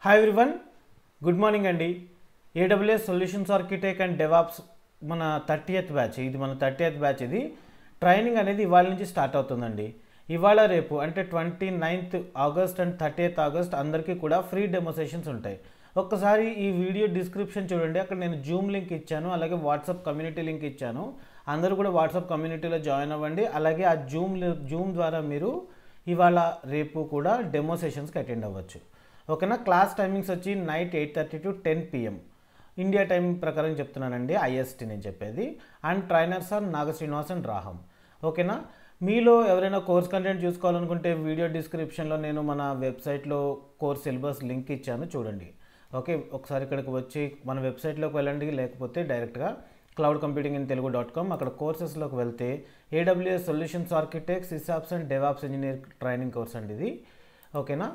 Hi everyone, good morning అండి. AWS solutions architect and DevOps మన 30th batch. ఇది మన 30th బ్యాచ్. ఇది ట్రైనింగ్ అనేది ఇవాళ నుంచి స్టార్ట్ అవుతుందండి. ఇవాళ రేపు అంటే 29th August and 30th August అందరికీ కూడా ఫ్రీ డెమో సెషన్స్ ఉంటాయి. ఒక్కసారి ఈ వీడియో డిస్క్రిప్షన్ చూడండి, అక్కడ నేను జూమ్ లింక్ ఇచ్చాను, అలాగే వాట్సాప్ కమ్యూనిటీ లింక్ ఇచ్చాను. అందరూ కూడా వాట్సాప్ కమ్యూనిటీలో జాయిన్ అవ్వండి. అలాగే ఆ జూమ్ ద్వారా మీరు ఇవాళ రేపు కూడా డెమో సెషన్స్కి అటెండ్ అవ్వచ్చు. ఓకేనా. క్లాస్ టైమింగ్స్ వచ్చి night 8:30 to 10 PM India time ప్రకారం చెప్తున్నానండి, ఐఎస్టీ నేను చెప్పేది. And trainers are Naga Srinivas and Raham. ఓకేనా. మీలో ఎవరైనా కోర్స్ కంటెంట్ చూసుకోవాలనుకుంటే వీడియో డిస్క్రిప్షన్లో నేను మన వెబ్సైట్లో కోర్స్ సిలబస్ లింక్ ఇచ్చాను, చూడండి. ఓకే, ఒకసారి ఇక్కడికి వచ్చి మన వెబ్సైట్లోకి వెళ్ళండి, లేకపోతే డైరెక్ట్గా cloudcomputingintelugu.com అక్కడ కోర్సెస్లోకి వెళ్తే AWS solutions architect, SysOps and DevOps engineer training course అండి ఇది. ఓకేనా.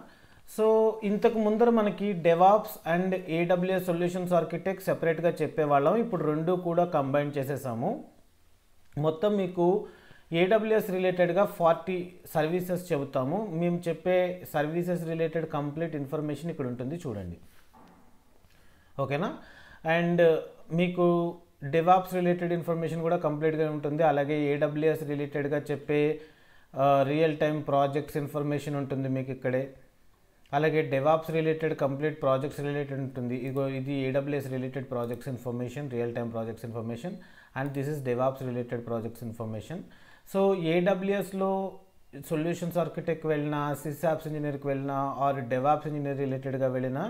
సో ఇంతకు ముందర మనకి DevOps and AWS solutions architect సెపరేట్గా చెప్పేవాళ్ళం. ఇప్పుడు రెండు కూడా కంబైన్ చేసేసాము. మొత్తం మీకు ఏడబ్ల్యూఎస్ రిలేటెడ్గా 40 సర్వీసెస్ చెబుతాము. మేము చెప్పే సర్వీసెస్ రిలేటెడ్ కంప్లీట్ ఇన్ఫర్మేషన్ ఇక్కడ ఉంటుంది, చూడండి. ఓకేనా. అండ్ మీకు డెవాప్స్ రిలేటెడ్ ఇన్ఫర్మేషన్ కూడా కంప్లీట్గా ఉంటుంది. అలాగే ఏడబ్ల్యూఎస్ రిలేటెడ్గా చెప్పే రియల్ టైం ప్రాజెక్ట్స్ ఇన్ఫర్మేషన్ ఉంటుంది మీకు ఇక్కడే. అలాగే DevOps related complete projects related ఉంటుంది. ఇది AWS related projects information, real time projects information, and this is DevOps related projects information. So ఏడబ్ల్యూఎస్లో సొల్యూషన్స్ ఆర్కిటెక్ట్ వెళ్ళినా, సిసాప్స్ ఇంజనీర్కి వెళ్ళినా, ఆర్ డెవాప్స్ ఇంజనీర్ రిలేటెడ్గా వెళ్ళినా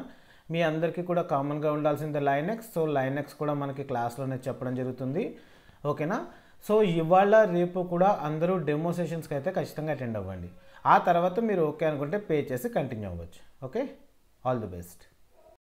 మీ అందరికీ కూడా కామన్గా ఉండాల్సిందే లైనెక్స్. సో లైనెక్స్ కూడా మనకి క్లాస్లోనే చెప్పడం జరుగుతుంది. ఓకేనా. సో ఇవాళ రేపు కూడా అందరూ డెమో సెషన్స్కి అయితే ఖచ్చితంగా అటెండ్ అవ్వండి. ఆ తర్వాత మీరు ఓకే అనుకుంటే పే చేసి కంటిన్యూ అవ్వచ్చు. Okay, all the best.